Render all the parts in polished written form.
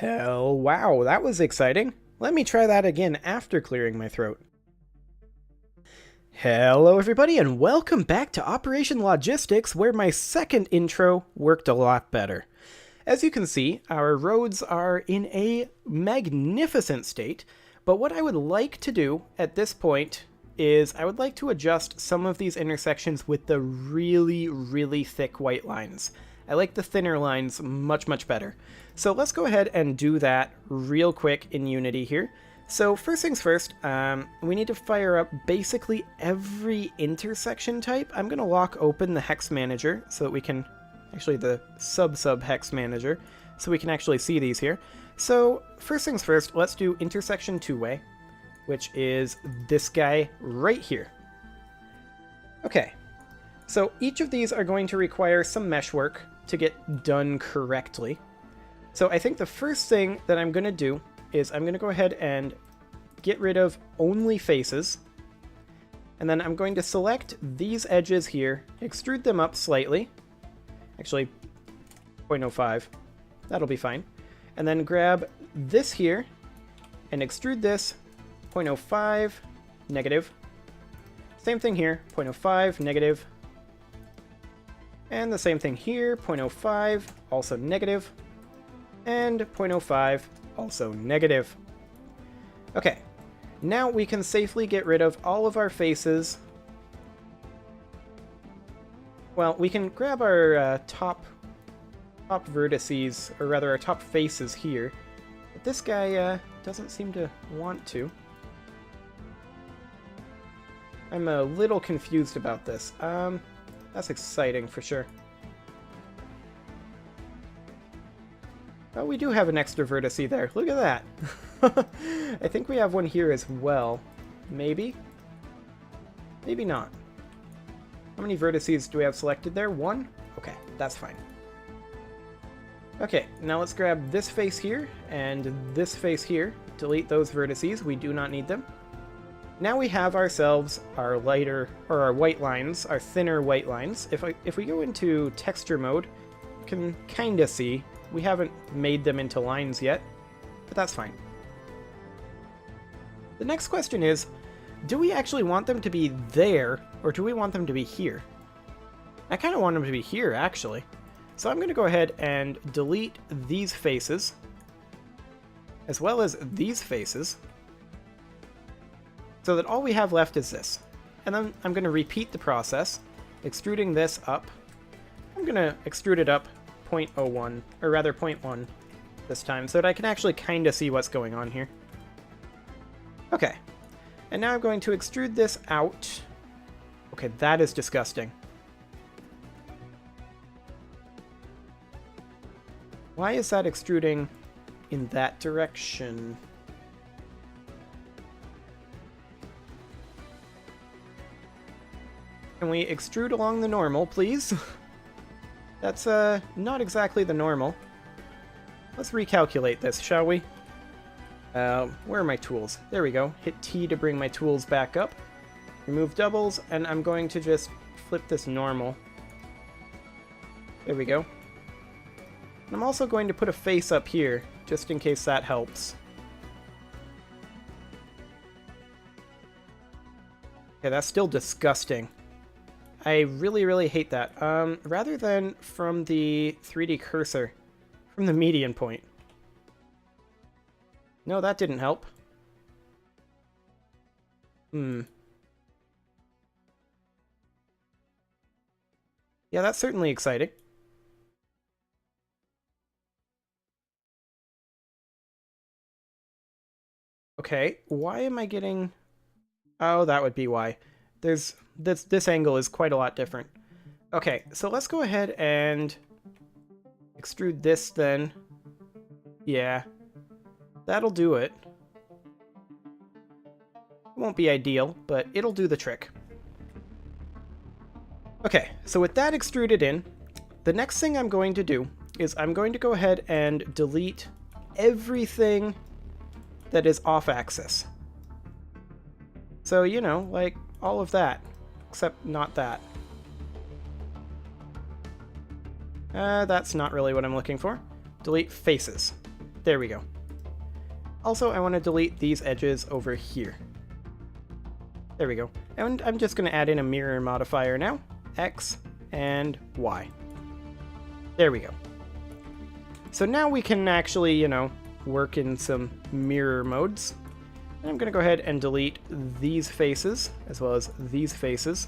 Hell, wow, that was exciting. Let me try that again after clearing my throat. Hello everybody and welcome back to Operation Logistics, where my second intro worked a lot better. As you can see, our roads are in a magnificent state, but what I would like to do at this point is I would like to adjust some of these intersections with the really thick white lines. I like the thinner lines much better. So let's go ahead and do that real quick in Unity here. So first things first, we need to fire up basically every intersection type. I'm going to lock open the hex manager so that we can, actually the sub hex manager, so we can actually see these here. So first things first, let's do intersection two-way, which is this guy right here. Okay, so each of these are going to require some mesh work to get done correctly. So I think the first thing that I'm going to do is I'm going to go ahead and get rid of only faces. And then I'm going to select these edges here, extrude them up slightly. Actually, 0.05. That'll be fine. And then grab this here and extrude this 0.05, negative. Same thing here, 0.05, negative. And the same thing here, 0.05, also negative. And 0.05, also negative. Okay, now we can safely get rid of all of our faces. Well, we can grab our top vertices, or rather our top faces here. But this guy doesn't seem to want to. I'm a little confused about this. That's exciting for sure. Oh, we do have an extra vertice there. Look at that. I think we have one here as well. Maybe? Maybe not. How many vertices do we have selected there? One? Okay, that's fine. Okay, now let's grab this face here and this face here. Delete those vertices. We do not need them. Now we have ourselves our lighter, or our white lines, our thinner white lines. If we go into texture mode, you can kind of see. We haven't made them into lines yet, but that's fine. The next question is, do we actually want them to be there, or do we want them to be here? I kind of want them to be here, actually. So I'm going to go ahead and delete these faces, as well as these faces, so that all we have left is this. And then I'm going to repeat the process, extruding this up. I'm going to extrude it up 0.01, or rather 0.1 this time, so that I can actually kind of see what's going on here. Okay, and now I'm going to extrude this out. Okay, that is disgusting. Why is that extruding in that direction? Can we extrude along the normal, please? That's not exactly the normal. Let's recalculate this, shall we? Where are my tools? There we go. Hit T to bring my tools back up. Remove doubles, and I'm going to just flip this normal. There we go. And I'm also going to put a face up here, just in case that helps. Okay, that's still disgusting. I really hate that. Rather than from the 3D cursor, from the median point. No, that didn't help. Yeah, that's certainly exciting. Okay, why am I getting... Oh, that would be why. There's... This angle is quite a lot different. Okay, so let's go ahead and extrude this then. Yeah, that'll do it. It won't be ideal, but it'll do the trick. Okay, so with that extruded in, the next thing I'm going to do is I'm going to go ahead and delete everything that is off-axis. So, you know, like all of that. Except not that. That's not really what I'm looking for. Delete faces. There we go. Also, I want to delete these edges over here. There we go. And I'm just going to add in a mirror modifier now. X and Y. There we go. So now we can actually, you know, work in some mirror modes. And I'm going to go ahead and delete these faces, as well as these faces.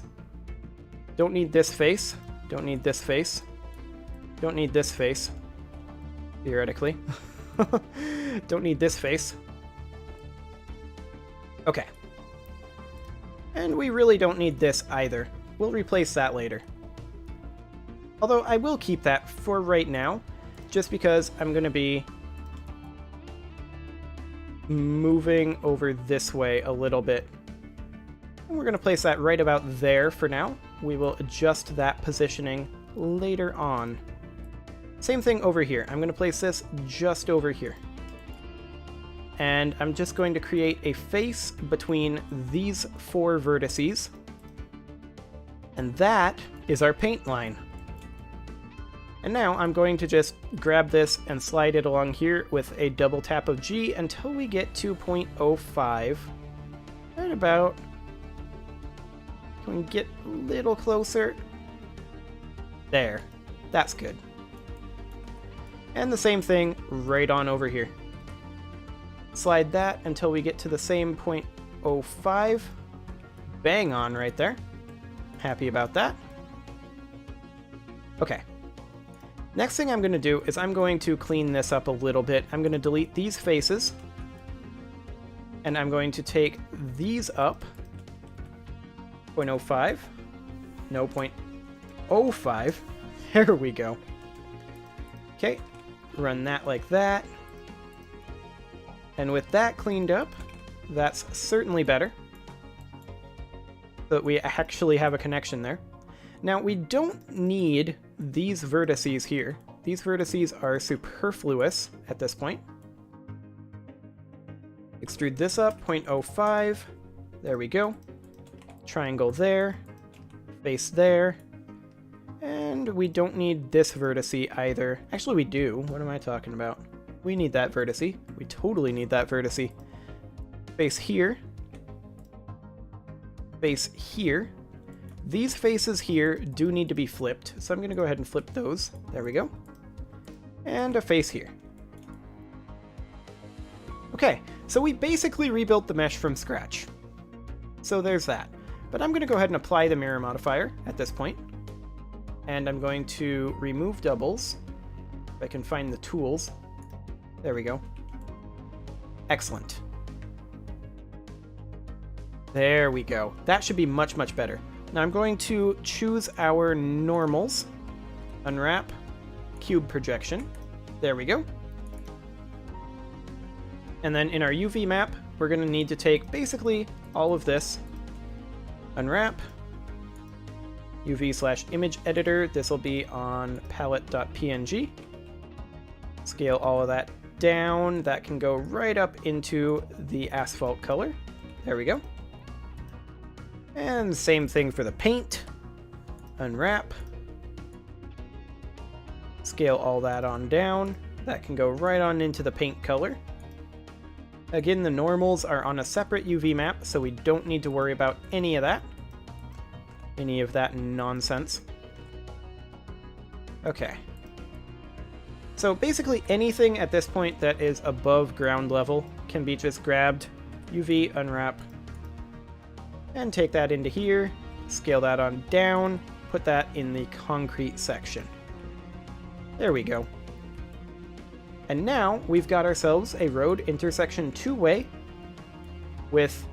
Don't need this face. Don't need this face. Don't need this face. Theoretically. Don't need this face. Okay. And we really don't need this either. We'll replace that later. Although I will keep that for right now, just because I'm going to be moving over this way a little bit. And we're going to place that right about there for now. We will adjust that positioning later on. Same thing over here. I'm going to place this just over here. And I'm just going to create a face between these 4 vertices. And that is our paint line. And now I'm going to just grab this and slide it along here with a double tap of G until we get to 0.05. Right about. Can we get a little closer? There. That's good. And the same thing right on over here. Slide that until we get to the same 0.05. Bang on right there. Happy about that. Okay. Next thing I'm going to do is I'm going to clean this up a little bit. I'm going to delete these faces. And I'm going to take these up. 0.05. No, 0.05. There we go. Okay. Run that like that. And with that cleaned up, that's certainly better. So that we actually have a connection there. Now, we don't need these vertices here. These vertices are superfluous at this point. Extrude this up, 0.05. There we go. Triangle there. Face there. And we don't need this vertice either. Actually, we do. What am I talking about? We need that vertice. We totally need that vertice. Face here. Face here. These faces here do need to be flipped, so I'm going to go ahead and flip those. There we go. And a face here. Okay, so we basically rebuilt the mesh from scratch. So there's that. But I'm going to go ahead and apply the mirror modifier at this point. And I'm going to remove doubles. If I can find the tools. There we go. Excellent. There we go. That should be much, much better. Now I'm going to choose our normals. Unwrap. Cube projection. There we go. And then in our UV map, we're going to need to take basically all of this. Unwrap. UV/image editor. This will be on palette.png. Scale all of that down. That can go right up into the asphalt color. There we go. And same thing for the paint. Unwrap. Scale all that on down. That can go right on into the paint color. Again, the normals are on a separate UV map, so we don't need to worry about any of that. Any of that nonsense. Okay. So basically anything at this point that is above ground level can be just grabbed, UV, unwrap, and take that into here, scale that on down, put that in the concrete section. There we go. And now we've got ourselves a road intersection two-way with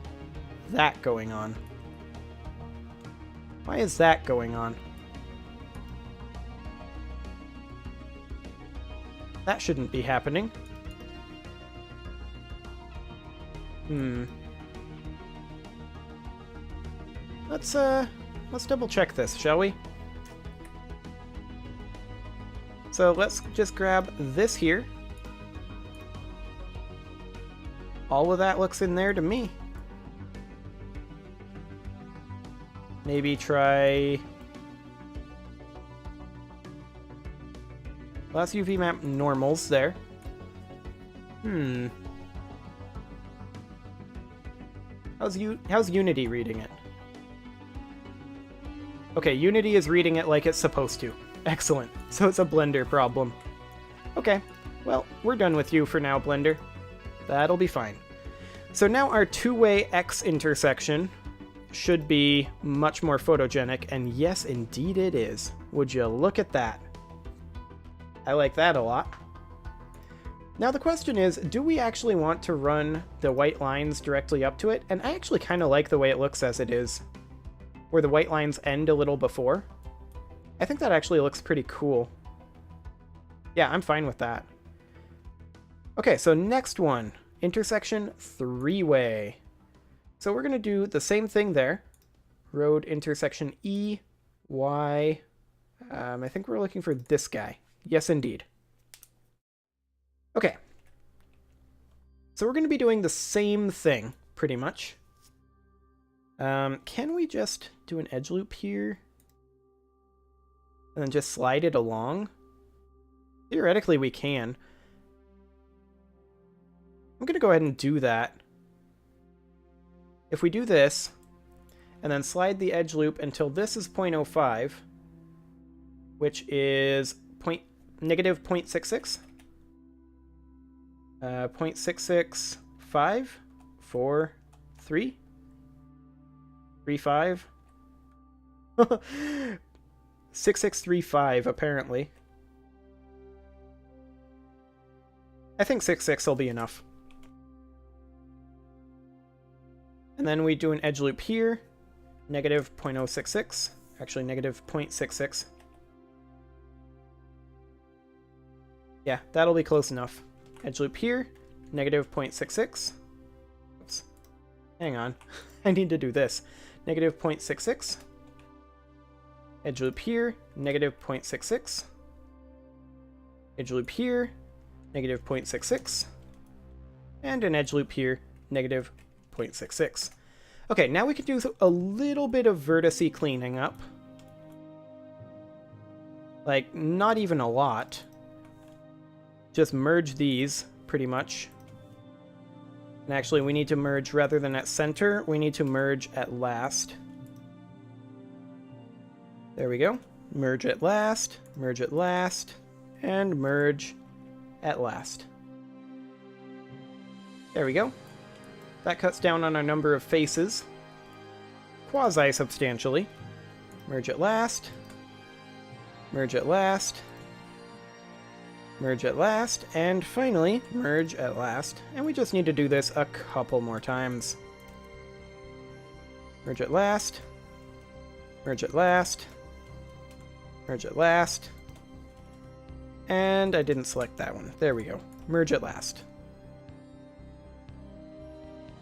that going on. Why is that going on? That shouldn't be happening. Let's double check this, shall we? So let's just grab this here. All of that looks in there to me. Maybe try... Last UV map normals there. Hmm. How's Unity reading it? Okay, Unity is reading it like it's supposed to. Excellent. So it's a Blender problem. Okay, well, we're done with you for now, Blender. That'll be fine. So now our two-way X intersection should be much more photogenic, and yes, indeed it is. Would you look at that? I like that a lot. Now the question is, do we actually want to run the white lines directly up to it? And I actually kind of like the way it looks as it is, where the white lines end a little before. I think that actually looks pretty cool. Yeah, I'm fine with that. Okay, so next one, intersection three-way. So we're going to do the same thing there. Road intersection E, Y. I think we're looking for this guy. Yes, indeed. Okay. So we're going to be doing the same thing, pretty much. Can we just do an edge loop here? And then just slide it along? Theoretically, we can. I'm going to go ahead and do that. If we do this, and then slide the edge loop until this is 0.05, which is negative 0.66, 0.665, 4, 3, 35, 6635 apparently. I think 66 will be enough. And then we do an edge loop here, negative 0.066, actually negative 0.66. Yeah, that'll be close enough. Edge loop here, negative 0.66. Oops. Hang on. I need to do this. Negative 0.66. Edge loop here, negative 0.66. Edge loop here, negative 0.66. And an edge loop here, negative 0.66. Okay, now we can do a little bit of vertice cleaning up. Like, not even a lot. Just merge these, pretty much. And actually, we need to merge, rather than at center, we need to merge at last. There we go. Merge at last, and merge at last. There we go. That cuts down on our number of faces, quasi-substantially. Merge at last, merge at last, merge at last, and finally, merge at last. And we just need to do this a couple more times. Merge at last, merge at last, merge at last, and I didn't select that one. There we go. Merge at last.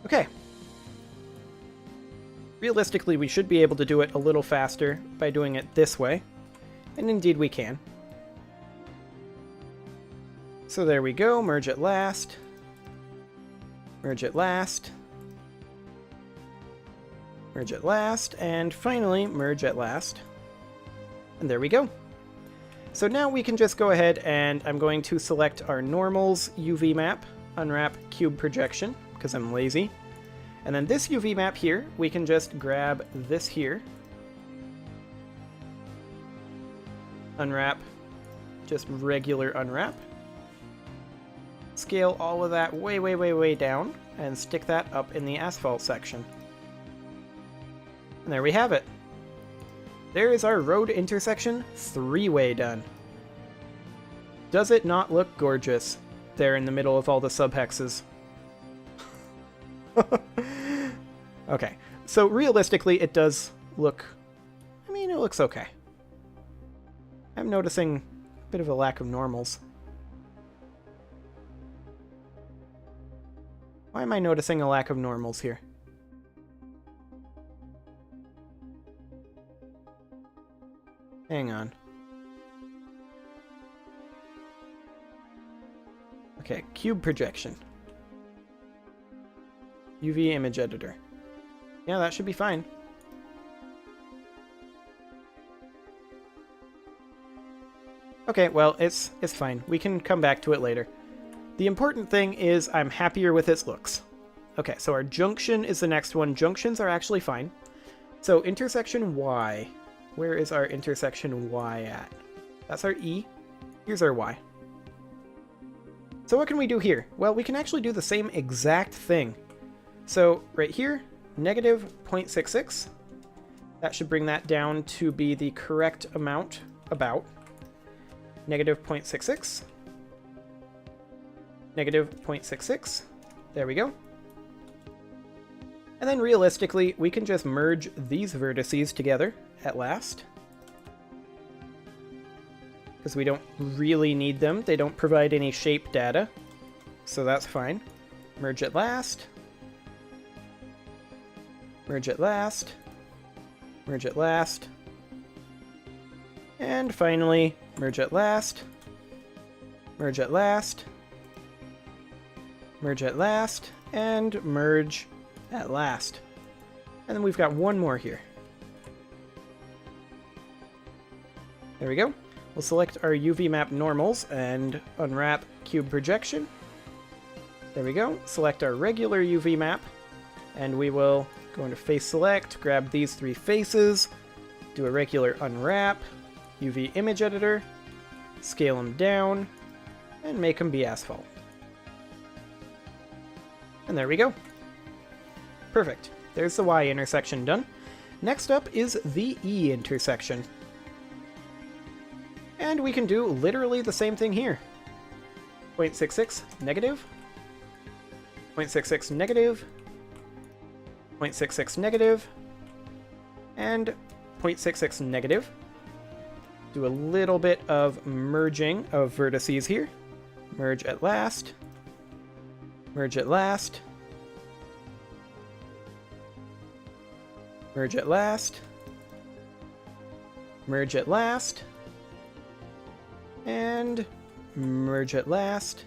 Okay. Realistically, we should be able to do it a little faster by doing it this way. And indeed we can. So there we go. Merge at last. Merge at last. Merge at last. And finally, merge at last. And there we go. So now we can just go ahead and I'm going to select our normals UV map, unwrap cube projection, because I'm lazy. And then this UV map here, we can just grab this here. Unwrap, just regular unwrap. Scale all of that way, way, way, way down, and stick that up in the asphalt section. And there we have it. There is our road intersection three-way done. Does it not look gorgeous there in the middle of all the subhexes? Okay, so realistically it does look, I mean, it looks okay. I'm noticing a bit of a lack of normals. Why am I noticing a lack of normals here? Hang on. Okay, cube projection. UV image editor. Yeah, that should be fine. Okay, well, it's fine. We can come back to it later. The important thing is I'm happier with its looks. Okay, so our junction is the next one. Junctions are actually fine. So intersection Y. Where is our intersection Y at? That's our E. Here's our Y. So what can we do here? Well, we can actually do the same exact thing. So right here, negative 0.66. That should bring that down to be the correct amount, about. Negative 0.66. Negative 0.66. There we go. And then realistically, we can just merge these vertices together at last. Because we don't really need them. They don't provide any shape data. So that's fine. Merge at last. Merge at last. Merge at last. And finally, merge at last. Merge at last. Merge at last. And merge at last. And then we've got one more here. There we go. We'll select our UV map normals and unwrap cube projection. There we go. Select our regular UV map, and we will go into face select, grab these three faces, do a regular unwrap, UV image editor, scale them down, and make them be asphalt. And there we go. Perfect. There's the Y intersection done. Next up is the E intersection. And we can do literally the same thing here. 0.66 negative, 0.66 negative, 0.66 negative, and 0.66 negative. Do a little bit of merging of vertices here. Merge at last. Merge at last. Merge at last. Merge at last. And merge at last.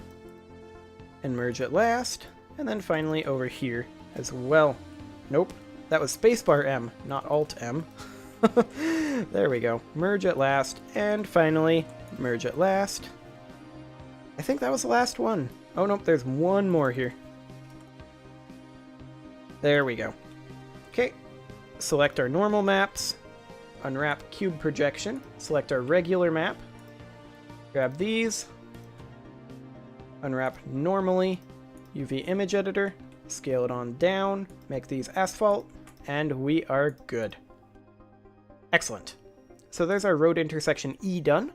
And merge at last. And then finally over here as well. Nope. That was spacebar M, not Alt M. There we go. Merge at last. And finally, merge at last. I think that was the last one. Oh, nope. There's one more here. There we go. Okay. Select our normal maps. Unwrap cube projection. Select our regular map. Grab these. Unwrap normally. UV image editor. Scale it on down. Make these asphalt. And we are good. Excellent. So there's our road intersection E done.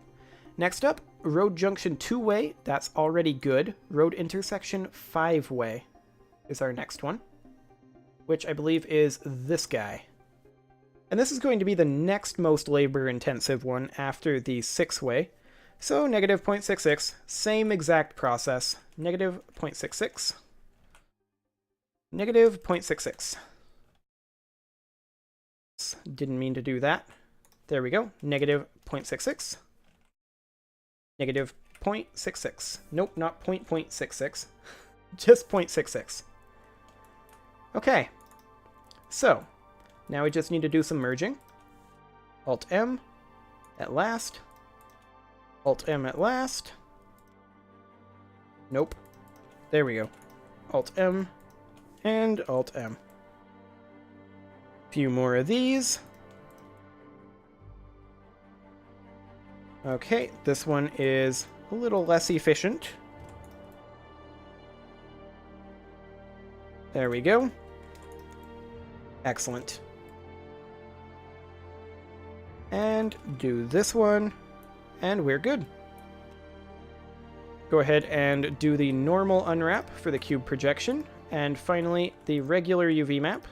Next up, road junction 2-way. That's already good. Road intersection 5-way is our next one, which I believe is this guy. And this is going to be the next most labor-intensive one after the 6-way. So negative 0.66, same exact process. Negative 0.66. Negative 0.66. Didn't mean to do that. There we go. Negative 0.66. Negative 0.66. Nope, not 0.66. Just 0.66. Okay. So, now we just need to do some merging. Alt-M at last. Alt-M at last. Nope. There we go. Alt-M and Alt-M. Few more of these. Okay, this one is a little less efficient. There we go. Excellent. And do this one, and we're good. Go ahead and do the normal unwrap for the cube projection, and finally the regular UV map.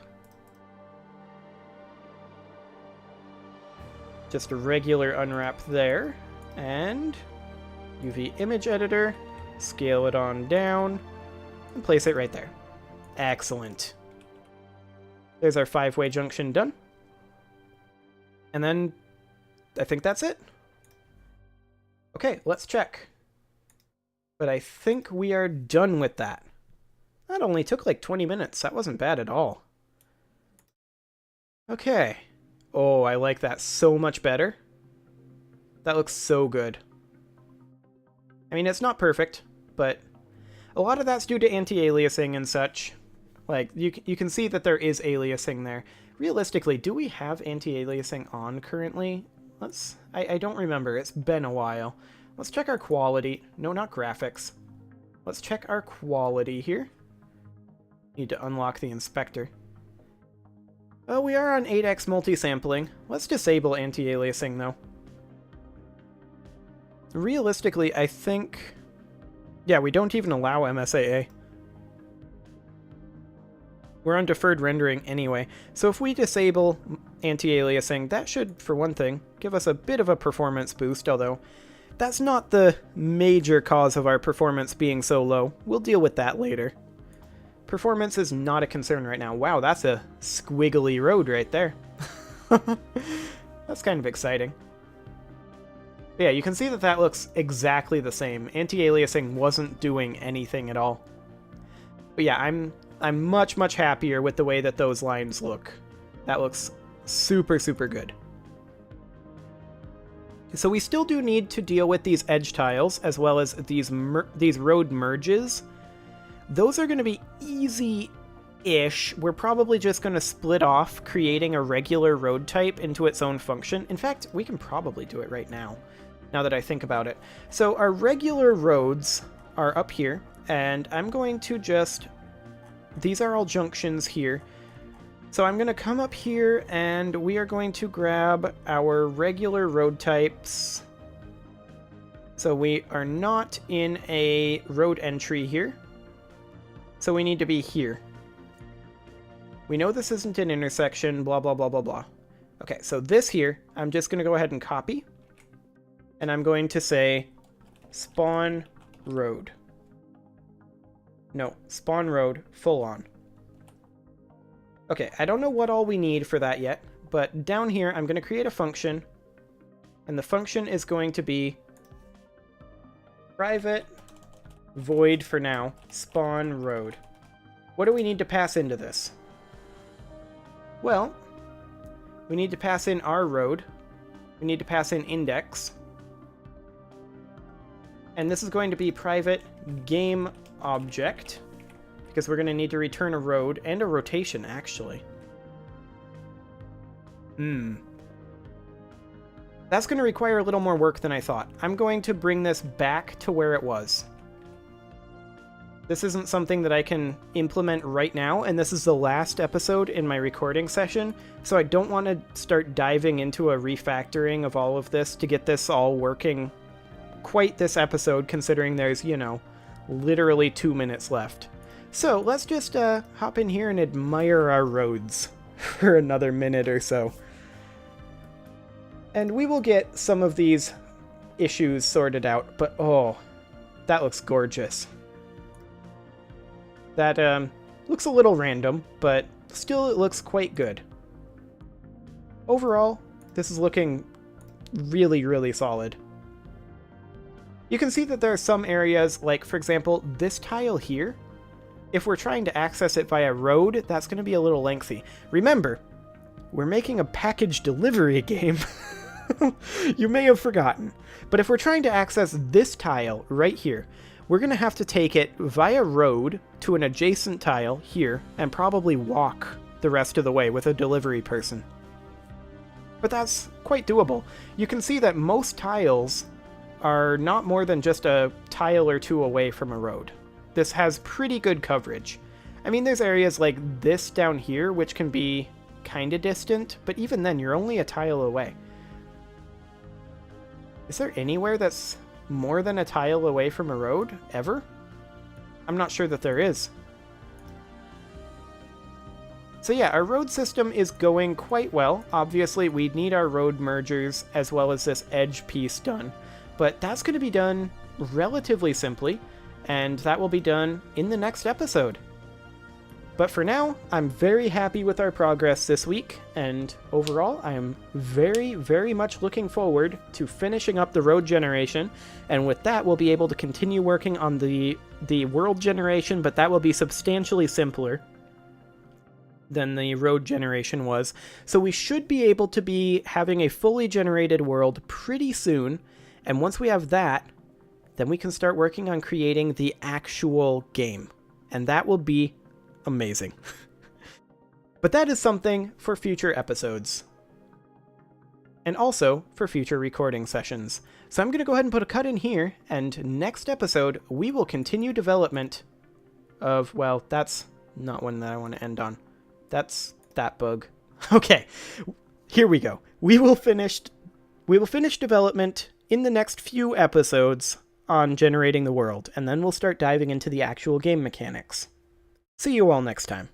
Just a regular unwrap there, and UV image editor, scale it on down, and place it right there. Excellent. There's our 5-way junction done. And then I think that's it. Okay, let's check. But I think we are done with that. That only took like 20 minutes. That wasn't bad at all. Okay. Oh, I like that so much better. That looks so good. I mean, it's not perfect, but A lot of that's due to anti-aliasing and such. Like, you can see that there is aliasing there. Realistically, do we have anti-aliasing on currently? I don't remember. It's been a while. Let's check our quality. No, not graphics. Let's check our quality here. Need to unlock the inspector. Oh, we are on 8x multi-sampling. Let's disable anti-aliasing, though. Realistically, I think... Yeah, we don't even allow MSAA. We're on deferred rendering anyway, so if we disable anti-aliasing, that should, for one thing, give us a bit of a performance boost, although that's not the major cause of our performance being so low. We'll deal with that later. Performance is not a concern right now. Wow, that's a squiggly road right there. That's kind of exciting. Yeah, you can see that that looks exactly the same. Anti-aliasing wasn't doing anything at all. But yeah, I'm much, much happier with the way that those lines look. That looks super, super good. So we still do need to deal with these edge tiles, as well as these road merges. Those are going to be easy-ish. We're probably just going to split off, creating a regular road type into its own function. In fact, we can probably do it right now that I think about it. So our regular roads are up here, and I'm going to just... These are all junctions here. So I'm going to come up here, and we are going to grab our regular road types. So we are not in a road entry here. So we need to be here. We know this isn't an intersection, blah, blah, blah, blah, blah. Okay, so this here, I'm just going to go ahead and copy. And I'm going to say spawn road. No, spawn road full on. Okay, I don't know what all we need for that yet, but down here I'm going to create a function, and the function is going to be private void for now, spawn road. What do we need to pass into this? Well, we need to pass in our road, we need to pass in index, and this is going to be private game object, because we're going to need to return a road and a rotation, actually. That's going to require a little more work than I thought. I'm going to bring this back to where it was. This isn't something that I can implement right now, and this is the last episode in my recording session, so I don't want to start diving into a refactoring of all of this to get this all working quite this episode, considering there's, you know, literally 2 minutes left. So let's just hop in here and admire our roads for another minute or so. And we will get some of these issues sorted out, but oh, that looks gorgeous. That looks a little random, but still it looks quite good. Overall, this is looking really, really solid. You can see that there are some areas, like, for example, this tile here. If we're trying to access it via road, that's going to be a little lengthy. Remember, we're making a package delivery game. You may have forgotten. But if we're trying to access this tile right here, we're going to have to take it via road to an adjacent tile here, and probably walk the rest of the way with a delivery person. But that's quite doable. You can see that most tiles are not more than just a tile or two away from a road. This has pretty good coverage. I mean, there's areas like this down here, which can be kind of distant, but even then, you're only a tile away. Is there anywhere that's more than a tile away from a road, ever? I'm not sure that there is. So yeah, our road system is going quite well. Obviously, we need our road mergers as well as this edge piece done. But that's going to be done relatively simply, and that will be done in the next episode. But for now, I'm very happy with our progress this week, and overall, I am very, very much looking forward to finishing up the road generation, and with that, we'll be able to continue working on the world generation, but that will be substantially simpler than the road generation was. So we should be able to be having a fully generated world pretty soon, and once we have that, then we can start working on creating the actual game. And that will be amazing. But that is something for future episodes. And also for future recording sessions. So I'm going to go ahead and put a cut in here, and next episode we will continue development of, well, that's not one that I want to end on. That's that bug. Okay, here we go. We will finish development in the next few episodes on generating the world, and then we'll start diving into the actual game mechanics. See you all next time.